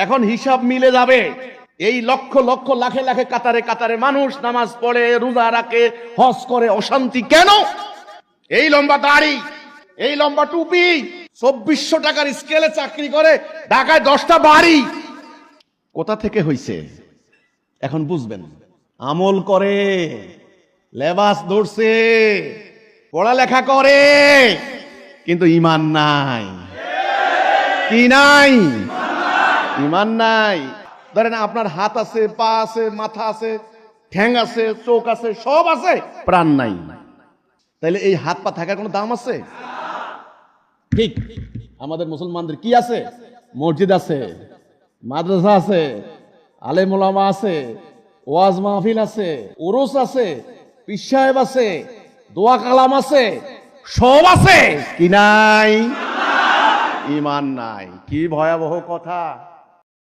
এখন হিসাব মিলে যাবে। এই লক্ষ লক্ষ লাখে লাখে কাতারে কাতারে মানুষ নামাজ পড়ে, রোজা রাখে, হজ করে, অশান্তি কেন? এই লম্বা দাড়ি, এই লম্বা টুপি, 2400 টাকার স্কেলে চাকরি করে, ঢাকায় 10টা বাড়ি, কোথা থেকে হইছে? এখন বুঝবেন। আমল করে, লেবাস ধরছে, পড়ালেখা করে, কিন্তু ইমান নাই। কি নাই? ইমান নাই। ধরেন আপনার হাত আছে, পা আছে, মাথা আছে, ঠ্যাং আছে, চোখ আছে, সব আছে, প্রাণ নাই। তাইলে এই হাত পা থাকার কোনো দাম আছে? ঠিক আমাদের মুসলমানদের কি আছে? মসজিদ আছে, মাদ্রাসা আছে, আলেম ওলামা আছে, ওয়াজ মাহফিল আছে, উরুস আছে, পীর সাহেব আছে, দোয়া কালাম আছে, সব আছে, কি নাই? ইমান নাই। কি ভয়াবহ কথা!